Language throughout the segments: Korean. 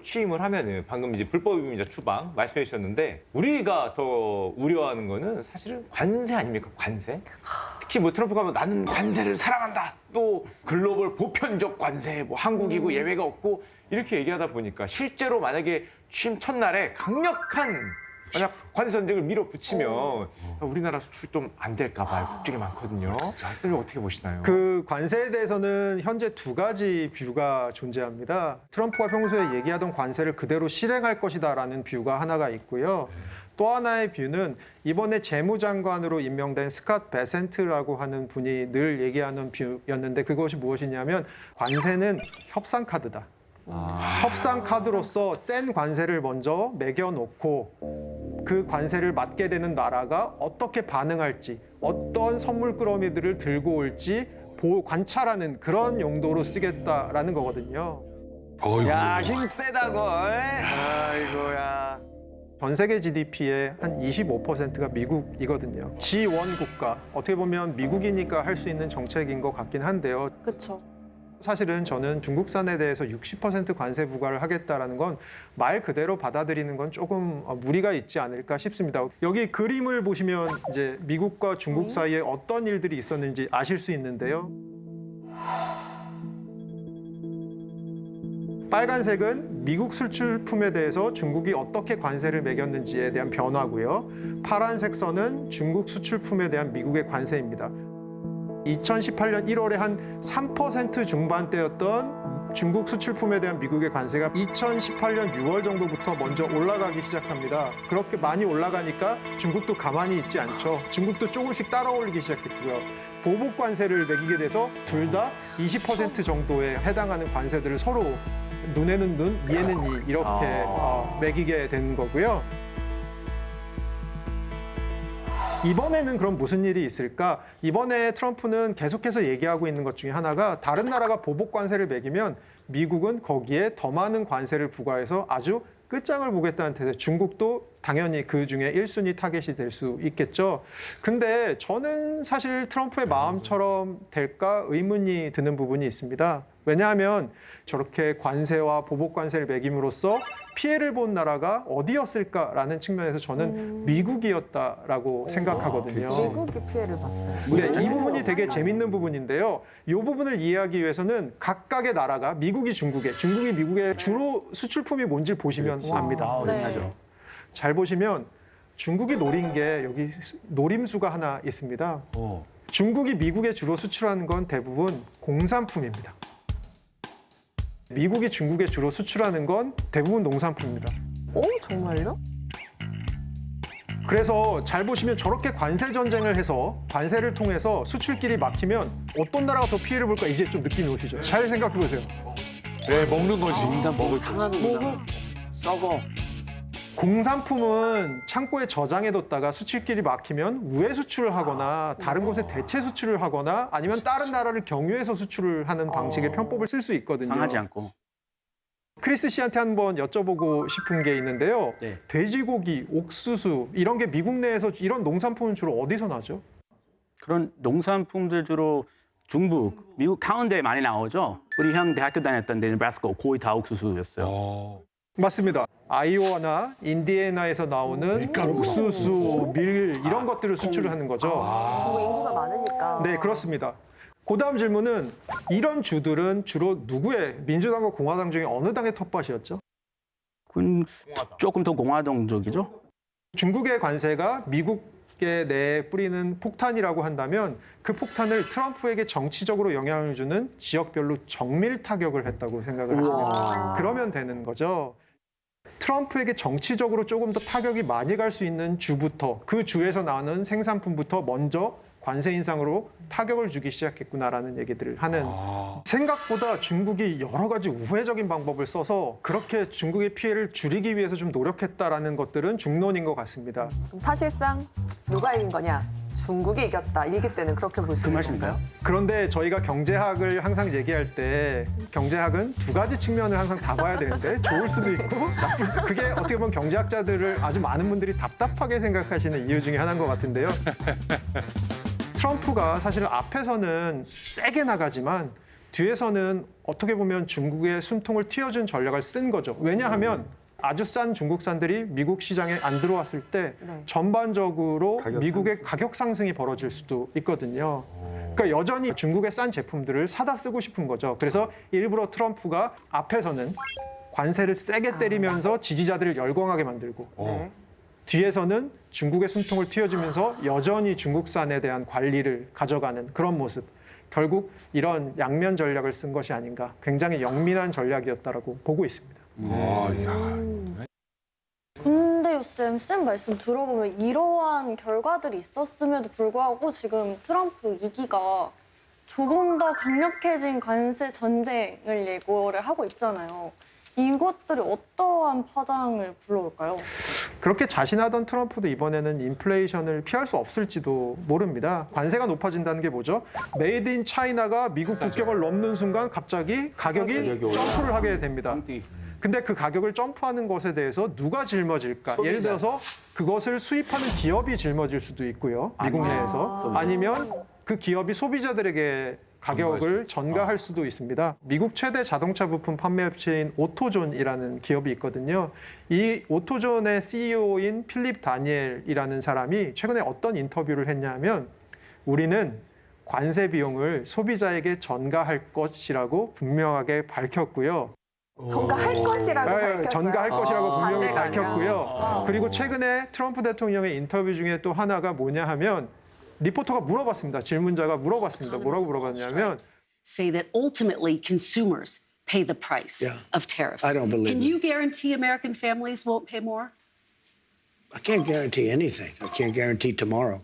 취임을 하면은 방금 이제 불법이자 추방 말씀해 주셨는데 우리가 더 우려하는 거는 사실은 관세 아닙니까? 관세? 특히 뭐 트럼프가 하면 나는 관세를 사랑한다. 또 글로벌 보편적 관세, 뭐 한국이고 예외가 없고 이렇게 얘기하다 보니까 실제로 만약에 취임 첫날에 강력한 만약 관세 전쟁을 밀어붙이면 우리나라 수출 좀 안 될까 봐요. 걱정이 많거든요. 선생님 어떻게 보시나요? 그 관세에 대해서는 현재 두 가지 뷰가 존재합니다. 트럼프가 평소에 얘기하던 관세를 그대로 실행할 것이다라는 뷰가 하나가 있고요. 또 하나의 뷰는 이번에 재무장관으로 임명된 스캇 베센트라고 하는 분이 늘 얘기하는 뷰였는데 그것이 무엇이냐면 관세는 협상 카드다. 협상 카드로서 센 관세를 먼저 매겨놓고 그 관세를 맞게 되는 나라가 어떻게 반응할지 어떤 선물 꾸러미들을 들고 올지 관찰하는 그런 용도로 쓰겠다라는 거거든요. 야, 힘 세다고. 아이고야. 전 세계 GDP의 한 25%가 미국이거든요. G1 국가, 어떻게 보면 미국이니까 할 수 있는 정책인 것 같긴 한데요. 그렇죠. 사실은 저는 중국산에 대해서 60% 관세 부과를 하겠다라는 건 말 그대로 받아들이는 건 조금 무리가 있지 않을까 싶습니다. 여기 그림을 보시면 이제 미국과 중국 사이에 어떤 일들이 있었는지 아실 수 있는데요. 빨간색은 미국 수출품에 대해서 중국이 어떻게 관세를 매겼는지에 대한 변화고요. 파란색 선은 중국 수출품에 대한 미국의 관세입니다. 2018년 1월에 한 3% 중반대였던 중국 수출품에 대한 미국의 관세가 2018년 6월 정도부터 먼저 올라가기 시작합니다. 그렇게 많이 올라가니까 중국도 가만히 있지 않죠. 중국도 조금씩 따라 올리기 시작했고요. 보복 관세를 매기게 돼서 둘 다 20% 정도에 해당하는 관세들을 서로 눈에는 눈, 이에는 이 이렇게 매기게 되는 거고요. 이번에는 그럼 무슨 일이 있을까? 이번에 트럼프는 계속해서 얘기하고 있는 것 중에 하나가 다른 나라가 보복 관세를 매기면 미국은 거기에 더 많은 관세를 부과해서 아주 끝장을 보겠다는 태세. 중국도 당연히 그 중에 1순위 타겟이 될 수 있겠죠. 근데 저는 사실 트럼프의 마음처럼 될까 의문이 드는 부분이 있습니다. 왜냐하면 저렇게 관세와 보복 관세를 매김으로써 피해를 본 나라가 어디였을까라는 측면에서 저는 미국이었다라고 생각하거든요. 미국이 피해를 봤어요. 네, 이 부분이 되게 재밌는 부분인데요. 이 부분을 이해하기 위해서는 각각의 나라가 미국이 미국의 주로 수출품이 뭔지 보시면 압니다. 네. 잘 보시면 중국이 노린 게 여기 노림수가 하나 있습니다. 중국이 미국에 주로 수출하는 건 대부분 공산품입니다. 미국이 중국에 주로 수출하는 건 대부분 농산품입니다. 오, 정말요? 그래서 잘 보시면 저렇게 관세 전쟁을 해서 관세를 통해서 수출길이 막히면 어떤 나라가 더 피해를 볼까 이제 좀 느낌이 오시죠? 잘 생각해 보세요. 네, 먹는 거지. 먹을 상하는구나. 썩어. 공산품은 창고에 저장해뒀다가 수출길이 막히면 우회 수출을 하거나 다른 곳에 대체 수출을 하거나 아니면 다른 나라를 경유해서 수출을 하는 방식의 편법을 쓸 수 있거든요. 상하지 않고. 크리스 씨한테 한번 여쭤보고 싶은 게 있는데요. 네. 돼지고기, 옥수수 이런 게 미국 내에서 이런 농산품은 주로 어디서 나죠? 그런 농산품들 주로 중북, 미국 가운데 많이 나오죠. 우리 형 대학교 다녔던 데 네브라스카 거의 다 옥수수였어요. 맞습니다. 아이오와나 인디애나에서 나오는 옥수수, 밀 이런 것들을 수출을 하는 거죠. 중국 인구가 많으니까. 네, 그렇습니다. 그다음 질문은 이런 주들은 주로 누구의 민주당과 공화당 중에 어느 당의 텃밭이었죠? 그건 조금 더 공화당적이죠. 중국의 관세가 미국에 내에 뿌리는 폭탄이라고 한다면 그 폭탄을 트럼프에게 정치적으로 영향을 주는 지역별로 정밀 타격을 했다고 생각을 하시면 그러면 되는 거죠. 트럼프에게 정치적으로 조금 더 타격이 많이 갈 수 있는 주부터 그 주에서 나오는 생산품부터 먼저 관세 인상으로 타격을 주기 시작했구나라는 얘기들을 하는 생각보다 중국이 여러 가지 우회적인 방법을 써서 그렇게 중국의 피해를 줄이기 위해서 좀 노력했다라는 것들은 중론인 것 같습니다. 그럼 사실상 누가 이긴 거냐? 중국이 이겼다. 이길 때는 그렇게 그 보시는 말씀인가요? 건가요? 그런데 저희가 경제학을 항상 얘기할 때 경제학은 두 가지 측면을 항상 다 봐야 되는데 좋을 수도 있고 나쁠 수도 그게 어떻게 보면 경제학자들을 아주 많은 분들이 답답하게 생각하시는 이유 중에 하나인 것 같은데요. 트럼프가 사실 앞에서는 세게 나가지만 뒤에서는 어떻게 보면 중국의 숨통을 틔워준 전략을 쓴 거죠. 왜냐하면 아주 싼 중국산들이 미국 시장에 안 들어왔을 때 네. 전반적으로 미국의 가격 상승이 벌어질 수도 있거든요. 그러니까 여전히 중국의 싼 제품들을 사다 쓰고 싶은 거죠. 그래서 일부러 트럼프가 앞에서는 관세를 세게 때리면서 지지자들을 열광하게 만들고 네. 뒤에서는 중국의 숨통을 틔워주면서 여전히 중국산에 대한 관리를 가져가는 그런 모습. 결국 이런 양면 전략을 쓴 것이 아닌가. 굉장히 영민한 전략이었다라고 보고 있습니다. 근데요, 쌤 말씀 들어보면 이러한 결과들이 있었음에도 불구하고 지금 트럼프 2기가 조금 더 강력해진 관세 전쟁을 예고를 하고 있잖아요. 이것들이 어떠한 파장을 불러올까요? 그렇게 자신하던 트럼프도 이번에는 인플레이션을 피할 수 없을지도 모릅니다. 관세가 높아진다는 게 뭐죠? 메이드 인 차이나가 미국 국경을 넘는 순간 갑자기 가격이 점프를 하게 됩니다. 근데 그 가격을 점프하는 것에 대해서 누가 짊어질까? 예를 들어서 그것을 수입하는 기업이 짊어질 수도 있고요. 미국 내에서. 아니면 그 기업이 소비자들에게 가격을 전가할 수도 있습니다. 미국 최대 자동차 부품 판매 업체인 오토존이라는 기업이 있거든요. 이 오토존의 CEO인 필립 다니엘이라는 사람이 최근에 어떤 인터뷰를 했냐면 우리는 관세 비용을 소비자에게 전가할 것이라고 분명하게 밝혔고요. 전가할 것이라고 밝혔어요. 전가할 것이라고 분명히 반대가 아니라. 밝혔고요. 그리고 최근에 트럼프 대통령의 인터뷰 중에 또 하나가 뭐냐 하면 리포터가 물어봤습니다. 질문자가 물어봤습니다. 뭐라고 물어봤냐면 say that ultimately consumers pay the price Yeah. of tariffs. I don't believe Can it. you guarantee American families won't pay more? I can't guarantee anything. I can't guarantee tomorrow.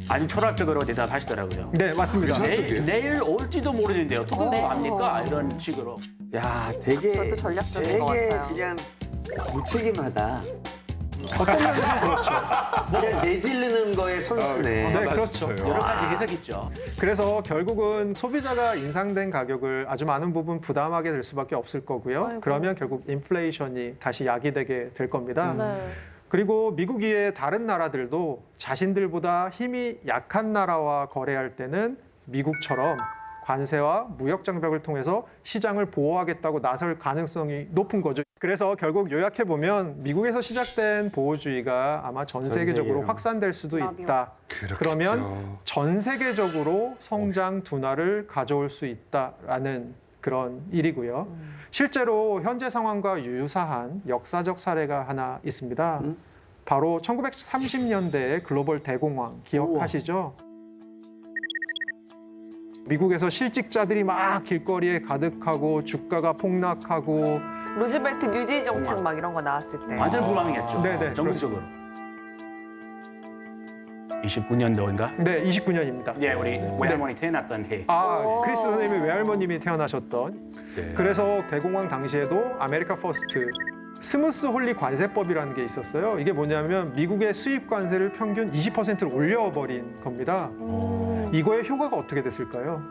아주 철학적으로 대답하시더라고요. 네, 맞습니다. 내일 올지도 모르는데요. 어떻게 그거 압니까? 이런 식으로. 야, 되게 저도 전략적인 것 되게 같아요. 그냥 무책임하다. 어떤 면에서 그렇죠. 그냥 내지르는 거에 선수네. 네, 그렇죠. 여러 가지 해석 있죠. 그래서 결국은 소비자가 인상된 가격을 아주 많은 부분 부담하게 될 수밖에 없을 거고요. 아이고. 그러면 결국 인플레이션이 다시 야기되게 될 겁니다. 네. 그리고 미국 이외의 다른 나라들도 자신들보다 힘이 약한 나라와 거래할 때는 미국처럼 관세와 무역 장벽을 통해서 시장을 보호하겠다고 나설 가능성이 높은 거죠. 그래서 결국 요약해 보면 미국에서 시작된 보호주의가 아마 전 세계적으로 세계로. 확산될 수도 있다. 그러면 전 세계적으로 성장 둔화를 가져올 수 있다라는 그런 일이고요. 실제로 현재 상황과 유사한 역사적 사례가 하나 있습니다. 바로 1930년대의 글로벌 대공황 기억하시죠? 미국에서 실직자들이 막 길거리에 가득하고 주가가 폭락하고 루즈벨트 뉴딜 정책 막 이런 거 나왔을 때. 완전 불황이었죠. 네네, 전국적으로. 29년도인가? 네, 29년입니다. 예, 우리 외할머니 태어났던 해. 아, 크리스 선생님이 외할머님이 태어나셨던. 그래서 대공황 당시에도 아메리카 퍼스트 스무스 홀리 관세법이라는 게 있었어요. 이게 뭐냐면 미국의 수입 관세를 평균 20%로 올려버린 겁니다. 이거의 효과가 어떻게 됐을까요?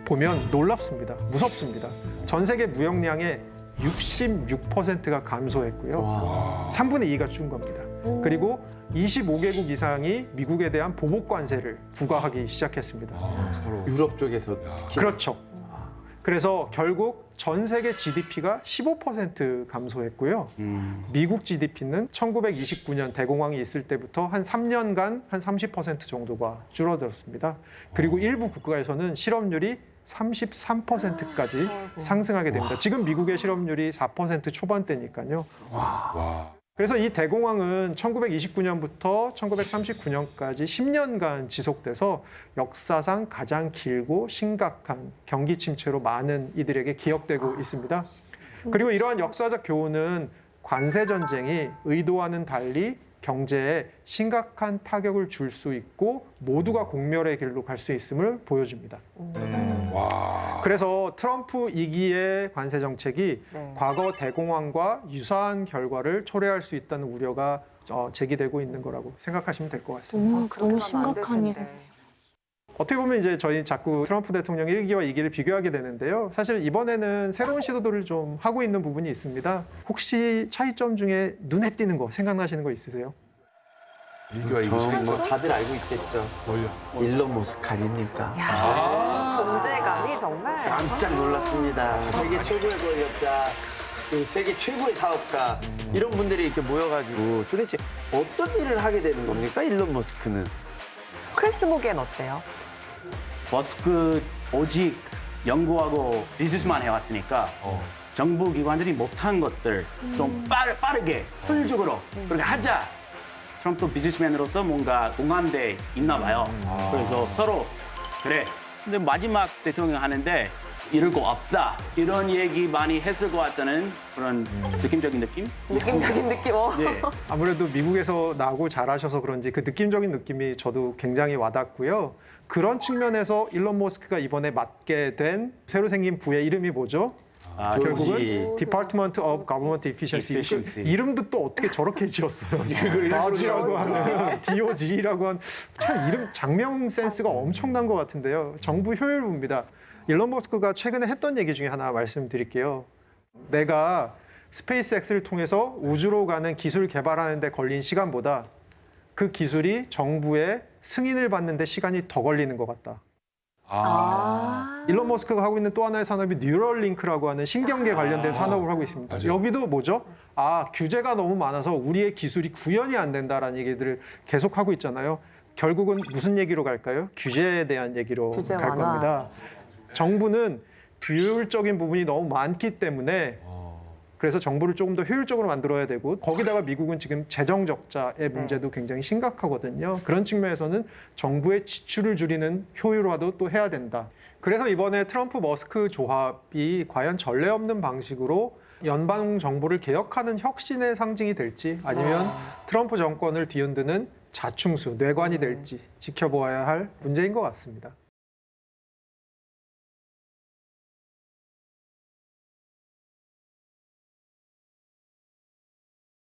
보면 놀랍습니다. 무섭습니다. 전 세계 무역량의 66%가 감소했고요. 3분의 2가 준 겁니다. 그리고 25개국 이상이 미국에 대한 보복 관세를 부과하기 시작했습니다. 유럽 쪽에서 그렇죠. 그래서 결국 전 세계 GDP가 15% 감소했고요. 미국 GDP는 1929년 대공황이 있을 때부터 한 3년간 한 30% 정도가 줄어들었습니다. 그리고 일부 국가에서는 실업률이 33%까지 상승하게 됩니다. 지금 미국의 실업률이 4% 초반대니까요. 그래서 이 대공황은 1929년부터 1939년까지 10년간 지속돼서 역사상 가장 길고 심각한 경기 침체로 많은 이들에게 기억되고 있습니다. 그리고 이러한 역사적 교훈은 관세 전쟁이 의도와는 달리 경제에 심각한 타격을 줄 수 있고 모두가 공멸의 길로 갈 수 있음을 보여줍니다. 그래서 트럼프 2기의 관세 정책이 네. 과거 대공황과 유사한 결과를 초래할 수 있다는 우려가 제기되고 있는 거라고 생각하시면 될 것 같습니다. 너무 그렇게 하면 안될 심각한 텐데. 일이네요. 어떻게 보면 이제 저희 자꾸 트럼프 대통령 1기와 2기를 비교하게 되는데요. 사실 이번에는 새로운 시도들을 좀 하고 있는 부분이 있습니다. 혹시 차이점 중에 눈에 띄는 거 생각나시는 거 있으세요? 저는 뭐 다들 알고 있겠죠. 일론 머스크 아닙니까? 존재감이 정말. 깜짝 놀랐습니다. 세계 최고의 권력자, 그 세계 최고의 사업가 이런 분들이 이렇게 모여가지고 도대체 어떤 일을 하게 되는 겁니까? 일론 머스크는. 크리스 보기엔 어때요? 머스크 오직 연구하고 비즈니스만 해왔으니까 정부 기관들이 못한 것들 좀 빠르게 효율적으로 그렇게 하자. 트럼프 비즈니스맨으로서 뭔가 공감대 있나 봐요. 그래서 서로 그래. 근데 마지막 대통령 하는데 이럴 거 없다. 이런 얘기 많이 했을 것 같다는 그런 느낌적인 느낌? 느낌적인 느낌. 네. 아무래도 미국에서 나고 자라셔서 그런지 그 느낌적인 느낌이 저도 굉장히 와닿고요. 그런 측면에서 일론 머스크가 이번에 맡게 된 새로 생긴 부의 이름이 뭐죠? 결국은 Department of Government Efficiency. 그 이름도 또 어떻게 저렇게 지었어요? DOG라고 하는 DOG라고 한 참 이름 장명 센스가 엄청난 것 같은데요. 정부 효율부입니다. 일론 머스크가 최근에 했던 얘기 중에 하나 말씀드릴게요. 내가 스페이스X를 통해서 우주로 가는 기술 개발하는 데 걸린 시간보다 그 기술이 정부의 승인을 받는 데 시간이 더 걸리는 것 같다. 일론 머스크가 하고 있는 또 하나의 산업이 뉴럴링크라고 하는 신경계 관련된 산업을 하고 있습니다. 여기도 뭐죠? 규제가 너무 많아서 우리의 기술이 구현이 안 된다라는 얘기들을 계속 하고 있잖아요. 결국은 무슨 얘기로 갈까요? 규제에 대한 얘기로 규제 갈 완화. 겁니다. 정부는 비효율적인 부분이 너무 많기 때문에 그래서 정부를 조금 더 효율적으로 만들어야 되고 거기다가 미국은 지금 재정 적자의 문제도 굉장히 심각하거든요. 그런 측면에서는 정부의 지출을 줄이는 효율화도 또 해야 된다. 그래서 이번에 트럼프 머스크 조합이 과연 전례 없는 방식으로 연방 정부를 개혁하는 혁신의 상징이 될지 아니면 트럼프 정권을 뒤흔드는 자충수, 뇌관이 될지 지켜보아야 할 문제인 것 같습니다.